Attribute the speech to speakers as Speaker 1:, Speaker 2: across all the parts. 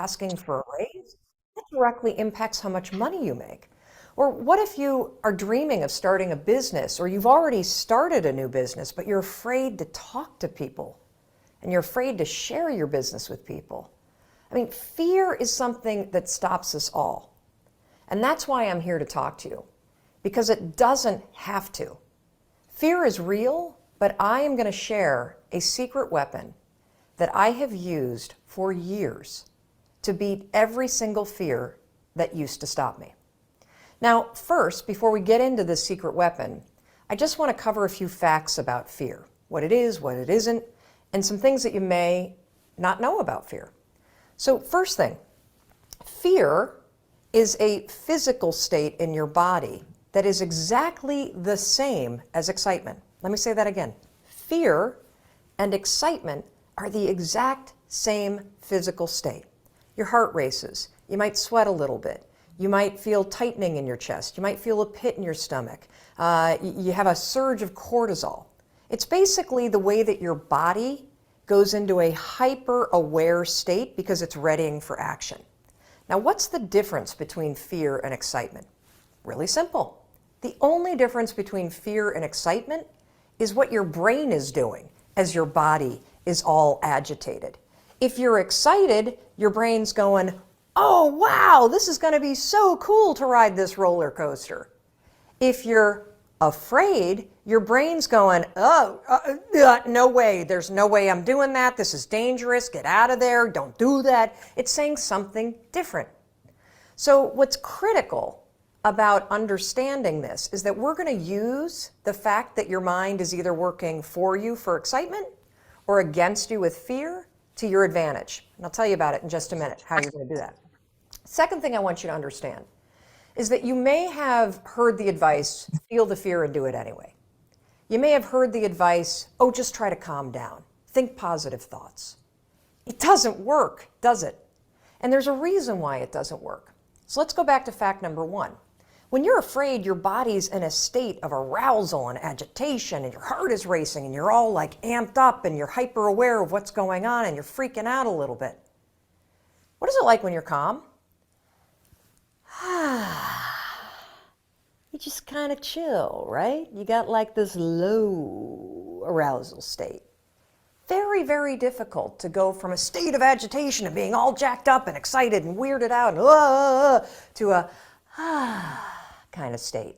Speaker 1: asking for a raise? That directly impacts how much money you make. Or what if you are dreaming of starting a business, or you've already started a new business, but you're afraid to talk to people and you're afraid to share your business with people? I mean, fear is something that stops us all. And that's why I'm here to talk to you, because it doesn't have to. Fear is real, but I am going to share a secret weapon that I have used for years to beat every single fear that used to stop me. Now, first, before we get into this secret weapon, I just want to cover a few facts about fear, what it is, what it isn't, and some things that you may not know about fear. So first thing, fear is a physical state in your body that is exactly the same as excitement. Let me say that again. Fear and excitement are the exact same physical state. Your heart races. You might sweat a little bit. You might feel tightening in your chest. You might feel a pit in your stomach. You have a surge of cortisol. It's basically the way that your body goes into a hyper-aware state because it's readying for action. Now, what's the difference between fear and excitement? Really simple. The only difference between fear and excitement is what your brain is doing as your body is all agitated. If you're excited, your brain's going, oh, wow, this is going to be so cool to ride this roller coaster. If you're afraid, your brain's going, no way, there's no way I'm doing that. This is dangerous. Get out of there. Don't do that. It's saying something different. So what's critical about understanding this is that we're going to use the fact that your mind is either working for you for excitement or against you with fear to your advantage. And I'll tell you about it in just a minute, how you're going to do that. Second thing I want you to understand is that you may have heard the advice, feel the fear and do it anyway. You may have heard the advice, oh, just try to calm down. Think positive thoughts. It doesn't work, does it? And there's a reason why it doesn't work. So let's go back to fact number one. When you're afraid, your body's in a state of arousal and agitation, and your heart is racing, and you're all like amped up, and you're hyper aware of what's going on, and you're freaking out a little bit. What is it like when you're calm? You just kind of chill, right? You got like this low arousal state. Very, very difficult to go from a state of agitation and being all jacked up and excited and weirded out and to a kind of state.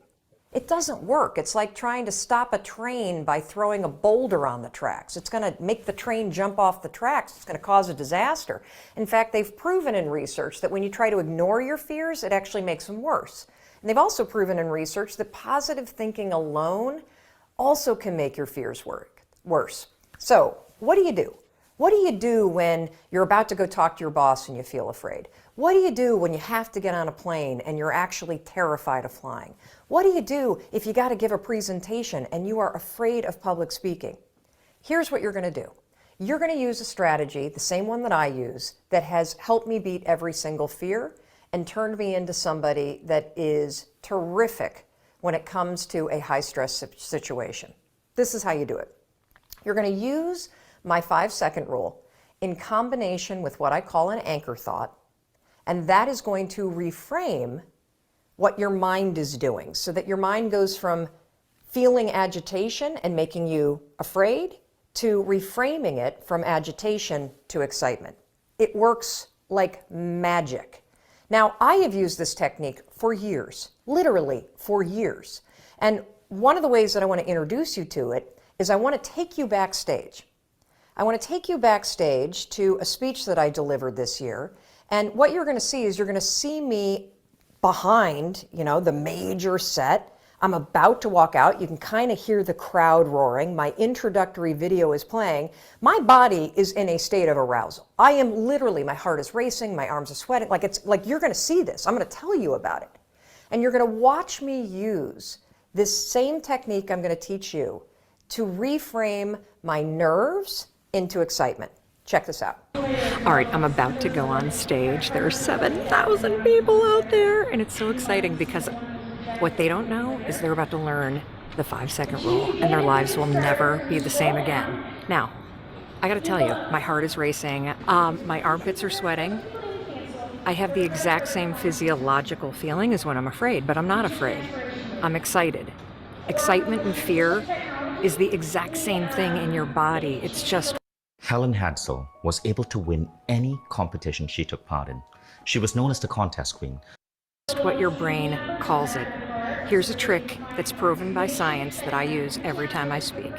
Speaker 1: It doesn't work. It's like trying to stop a train by throwing a boulder on the tracks. It's going to make the train jump off the tracks. It's going to cause a disaster. In fact, they've proven in research that when you try to ignore your fears, it actually makes them worse. And they've also proven in research that positive thinking alone also can make your fears worse. So, what do you do? What do you do when you're about to go talk to your boss and you feel afraid? What do you do when you have to get on a plane and you're actually terrified of flying? What do you do if you got to give a presentation and you are afraid of public speaking? Here's what you're going to do. You're going to use a strategy, the same one that I use, that has helped me beat every single fear and turned me into somebody that is terrific when it comes to a high-stress situation. This is how you do it. You're going to use my 5-second rule in combination with what I call an anchor thought, and that is going to reframe what your mind is doing so that your mind goes from feeling agitation and making you afraid to reframing it from agitation to excitement. It works like magic. Now, I have used this technique for years, literally for years. And one of the ways that I want to introduce you to it is I want to take you backstage. I want to take you backstage to a speech that I delivered this year. And what you're going to see is you're going to see me behind, the major set. I'm about to walk out. You can kind of hear the crowd roaring. My introductory video is playing. My body is in a state of arousal. I am literally, my heart is racing, my arms are sweating. Like you're going to see this. I'm going to tell you about it. And you're going to watch me use this same technique I'm going to teach you to reframe my nerves into excitement. Check this out. All right, I'm about to go on stage. There are 7,000 people out there, and it's so exciting because what they don't know is they're about to learn the 5-second rule, and their lives will never be the same again. Now, I gotta tell you, my heart is racing, my armpits are sweating, I have the exact same physiological feeling as when I'm afraid, but I'm not afraid. I'm excited. Excitement and fear is the exact same thing in your body. It's just
Speaker 2: Helen Hadsell was able to win any competition she took part in. She was known as the contest queen.
Speaker 1: what your brain calls it. Here's a trick that's proven by science that I use every time I speak.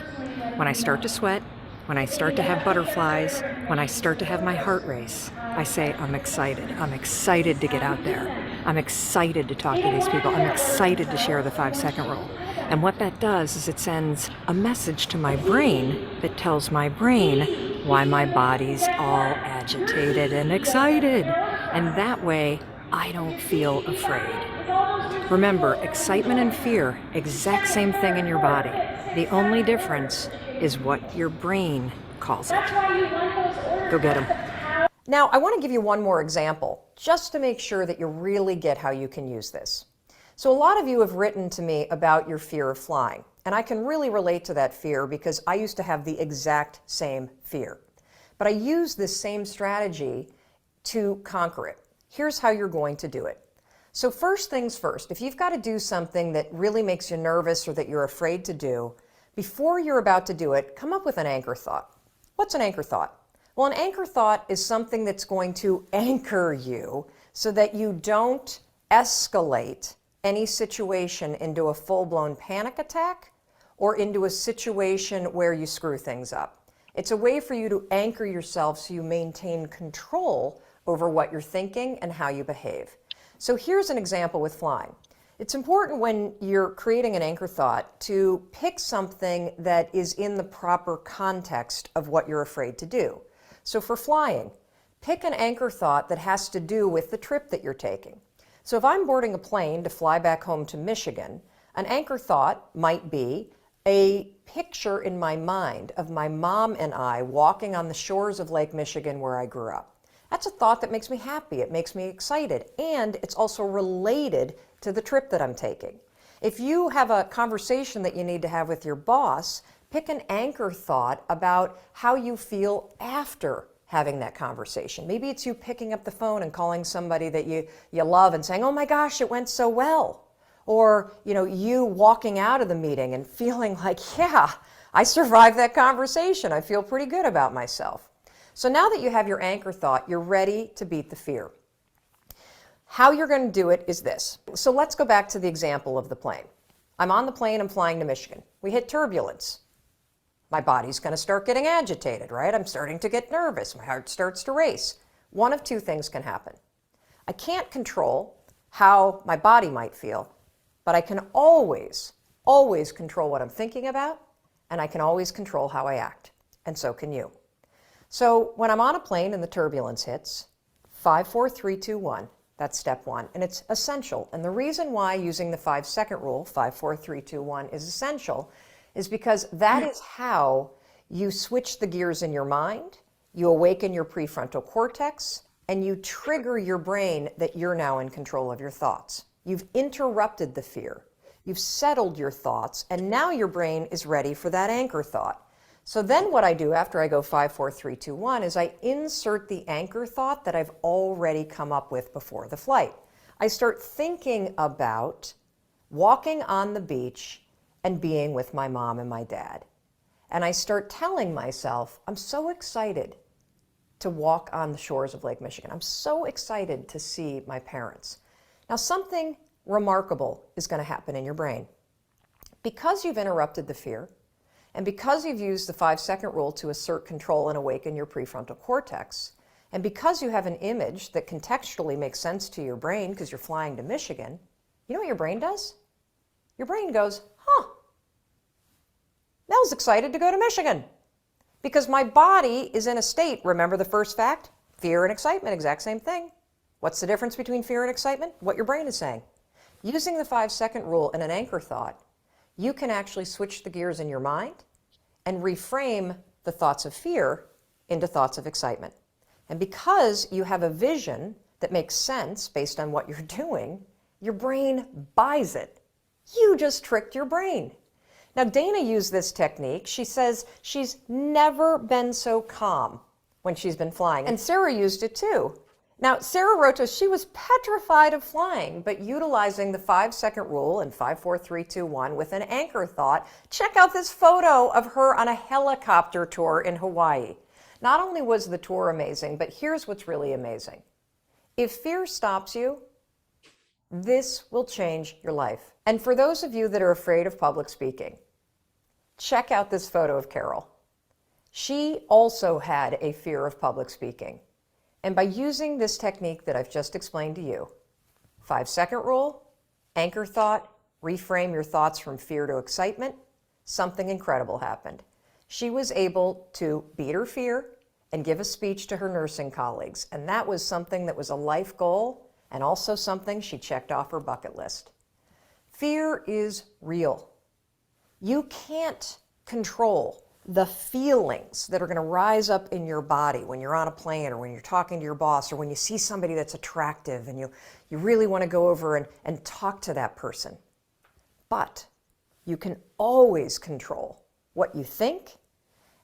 Speaker 1: When I start to sweat, when I start to have butterflies, when I start to have my heart race, I say, I'm excited. I'm excited to get out there. I'm excited to talk to these people. I'm excited to share the 5-second rule. And what that does is it sends a message to my brain that tells my brain why my body's all agitated and excited. And that way, I don't feel afraid. Remember, excitement and fear, exact same thing in your body. The only difference is what your brain calls it. Go get them. Now, I want to give you one more example, just to make sure that you really get how you can use this. So a lot of you have written to me about your fear of flying, and I can really relate to that fear because I used to have the exact same fear. But I use this same strategy to conquer it. Here's how you're going to do it. So first things first, if you've got to do something that really makes you nervous or that you're afraid to do, before you're about to do it, come up with an anchor thought. What's an anchor thought? Well, an anchor thought is something that's going to anchor you so that you don't escalate any situation into a full-blown panic attack or into a situation where you screw things up. It's a way for you to anchor yourself so you maintain control over what you're thinking and how you behave. So here's an example with flying. It's important when you're creating an anchor thought to pick something that is in the proper context of what you're afraid to do. So for flying, pick an anchor thought that has to do with the trip that you're taking. So if I'm boarding a plane to fly back home to Michigan, an anchor thought might be a picture in my mind of my mom and I walking on the shores of Lake Michigan where I grew up. That's a thought that makes me happy, it makes me excited, and it's also related to the trip that I'm taking. If you have a conversation that you need to have with your boss, pick an anchor thought about how you feel after having that conversation. Maybe it's you picking up the phone and calling somebody that you love and saying, oh my gosh, it went so well. Or, you walking out of the meeting and feeling like, yeah, I survived that conversation. I feel pretty good about myself. So now that you have your anchor thought, you're ready to beat the fear. How you're going to do it is this. So let's go back to the example of the plane. I'm on the plane, I'm flying to Michigan. We hit turbulence. My body's going to start getting agitated, right? I'm starting to get nervous. My heart starts to race. One of two things can happen. I can't control how my body might feel, but I can always control what I'm thinking about, and I can always control how I act. And so can you. So when I'm on a plane and the turbulence hits, 5, 4, 3, 2, 1, that's step one. And it's essential. And the reason why using the 5-second rule, 5, 4, 3, 2, 1, is essential is because that is how you switch the gears in your mind, you awaken your prefrontal cortex, and you trigger your brain that you're now in control of your thoughts. You've interrupted the fear. You've settled your thoughts, and now your brain is ready for that anchor thought. So then what I do after I go 5, 4, 3, 2, 1 is I insert the anchor thought that I've already come up with before the flight. I start thinking about walking on the beach and being with my mom and my dad. And I start telling myself, I'm so excited to walk on the shores of Lake Michigan. I'm so excited to see my parents. Now something remarkable is going to happen in your brain. Because you've interrupted the fear, and because you've used the 5-second rule to assert control and awaken your prefrontal cortex, and because you have an image that contextually makes sense to your brain because you're flying to Michigan, you know what your brain does? Your brain goes, Mel's excited to go to Michigan because my body is in a state, remember the first fact? Fear and excitement, exact same thing. What's the difference between fear and excitement? What your brain is saying. Using the 5-second rule and an anchor thought, you can actually switch the gears in your mind and reframe the thoughts of fear into thoughts of excitement. And because you have a vision that makes sense based on what you're doing, your brain buys it. You just tricked your brain. Now, Dana used this technique. She says she's never been so calm when she's been flying. And Sarah used it too. Now, Sarah wrote us she was petrified of flying, but utilizing the 5-second rule in 5, 4, 3, 2, 1 with an anchor thought, check out this photo of her on a helicopter tour in Hawaii. Not only was the tour amazing, but here's what's really amazing. If fear stops you, this will change your life. And for those of you that are afraid of public speaking, check out this photo of Carol. She also had a fear of public speaking. And by using this technique that I've just explained to you, 5-second rule, anchor thought, reframe your thoughts from fear to excitement, something incredible happened. She was able to beat her fear and give a speech to her nursing colleagues. And that was something that was a life goal and also something she checked off her bucket list. Fear is real. You can't control the feelings that are going to rise up in your body when you're on a plane or when you're talking to your boss or when you see somebody that's attractive and you really want to go over and talk to that person. But you can always control what you think,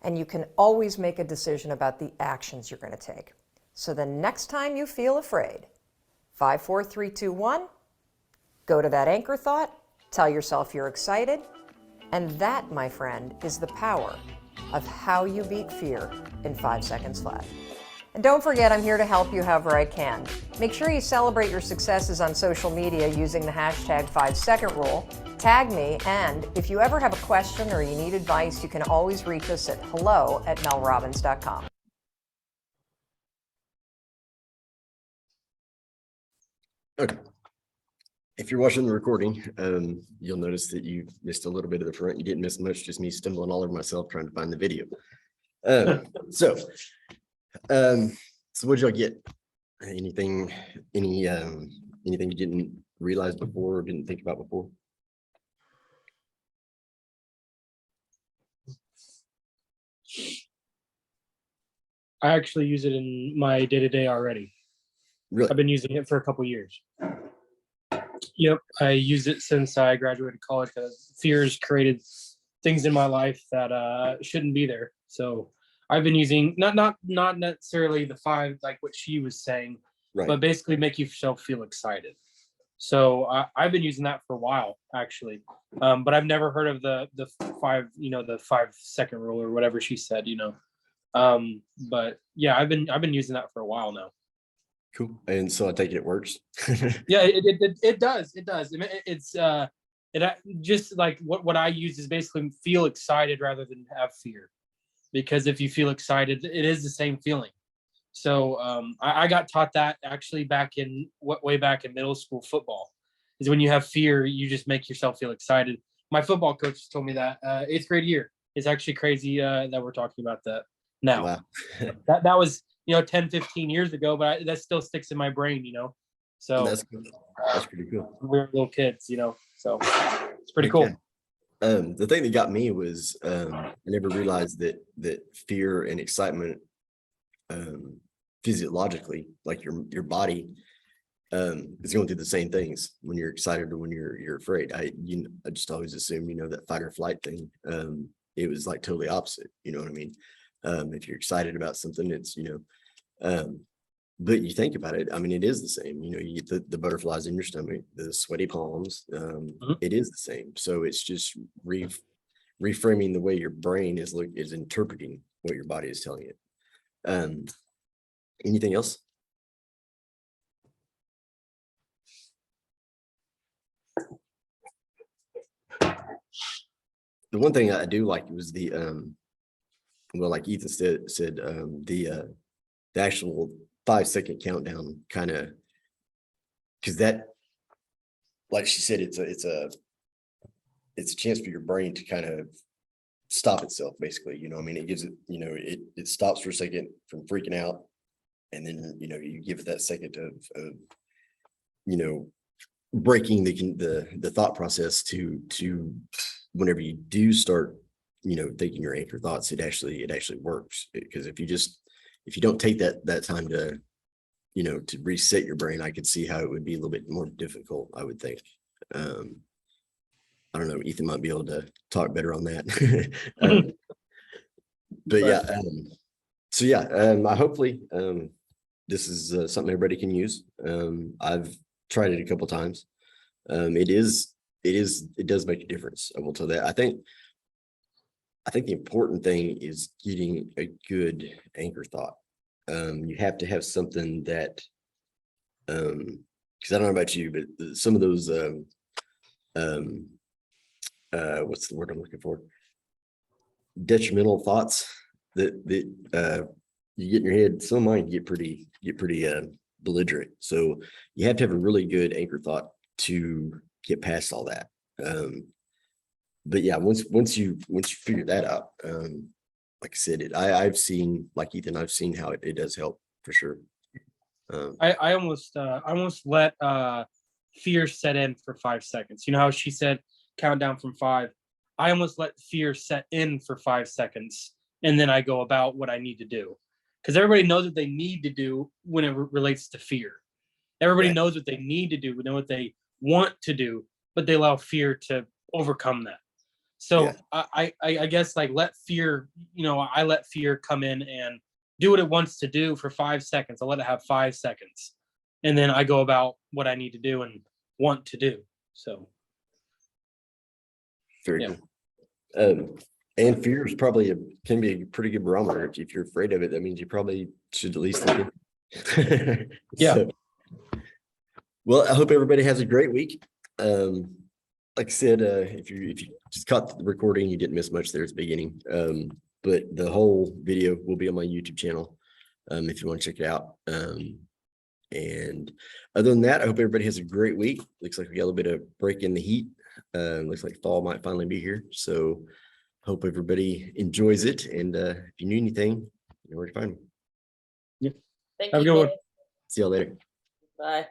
Speaker 1: and you can always make a decision about the actions you're going to take. So the next time you feel afraid, 5, 4, 3, 2, 1, go to that anchor thought, tell yourself you're excited, and that, my friend, is the power of how you beat fear in 5 seconds flat. And don't forget, I'm here to help you however I can. Make sure you celebrate your successes on social media using the hashtag 5-second rule. Tag me, and if you ever have a question or you need advice, you can always reach us at hello@melrobbins.com.
Speaker 3: Okay. If you're watching the recording, you'll notice that you missed a little bit of the front. You didn't miss much, just me stumbling all over myself trying to find the video. So what did y'all get? Anything you didn't realize before or didn't think about before?
Speaker 4: I actually use it in my day-to-day already.
Speaker 3: Really?
Speaker 4: I've been using it for a couple years. Yep, I used it since I graduated college because fears created things in my life that shouldn't be there. So I've been using not necessarily the 5 like what she was saying,
Speaker 3: Right.
Speaker 4: but basically make yourself feel excited. So I've been using that for a while actually, but I've never heard of the 5 the 5-second rule or whatever she said. But yeah, I've been using that for a while now.
Speaker 3: Cool. And so I take it works.
Speaker 4: Yeah, it does. It just like what I use is basically feel excited rather than have fear, because if you feel excited, it is the same feeling. So I got taught that actually way back in middle school football, is when you have fear, you just make yourself feel excited. My football coach told me that 8th grade year. It's actually crazy that we're talking about that now.
Speaker 3: Wow.
Speaker 4: that was 10, 15 years ago, but that still sticks in my brain, so
Speaker 3: That's cool. That's pretty cool.
Speaker 4: we're little kids, so it's pretty cool.
Speaker 3: The thing that got me was I never realized that fear and excitement physiologically, like your body is going through the same things when you're excited or when you're afraid. I just always assumed that fight or flight thing. It was like totally opposite. You know what I mean? If you're excited about something, it's but you think about it, I mean, it is the same. You get the butterflies in your stomach, the sweaty palms. It is the same. So it's just reframing the way your brain is interpreting what your body is telling it. Anything else? The one thing I do like was the well, like Ethan said the actual 5-second countdown, kind of, because that, like she said, it's a chance for your brain to kind of stop itself, basically. I mean, it gives it, it stops for a second from freaking out, and then you give it that second of breaking the thought process to whenever you do start thinking your anchor thoughts, it actually works. Because if you don't take that time to to reset your brain, I could see how it would be a little bit more difficult, I would think. I don't know, Ethan might be able to talk better on that. But yeah, so yeah, I hopefully this is something everybody can use. I've tried it a couple times. It does make a difference. I will tell that. I think the important thing is getting a good anchor thought. You have to have something that, because I don't know about you, but some of those, what's the word I'm looking for? Detrimental thoughts that you get in your head. Some of mine get pretty belligerent. So you have to have a really good anchor thought to get past all that. But yeah, once you figure that out, like I said, I've seen, like Ethan, I've seen how it does help for sure.
Speaker 4: I almost let fear set in for 5 seconds. You know how she said count down from 5. I almost let fear set in for 5 seconds, and then I go about what I need to do. Because everybody knows what they need to do when it relates to fear. Everybody knows what they need to do, know what they want to do, but they allow fear to overcome that. So I guess like let fear, I let fear come in and do what it wants to do for 5 seconds. I let it have 5 seconds. And then I go about what I need to do and want to do. So
Speaker 3: very cool. And fear is probably can be a pretty good barometer. If you're afraid of it, that means you probably should at least look at it. So, well, I hope everybody has a great week. Like I said, if you just caught the recording, you didn't miss much there at the beginning. But the whole video will be on my YouTube channel if you want to check it out. And other than that, I hope everybody has a great week. Looks like we got a little bit of break in the heat. Looks like fall might finally be here. So hope everybody enjoys it. And if you need anything, you know where to find me.
Speaker 4: yeah.
Speaker 5: Thank
Speaker 4: Have a
Speaker 5: you.
Speaker 4: good one.
Speaker 5: Dave.
Speaker 3: See y'all later.
Speaker 5: Bye.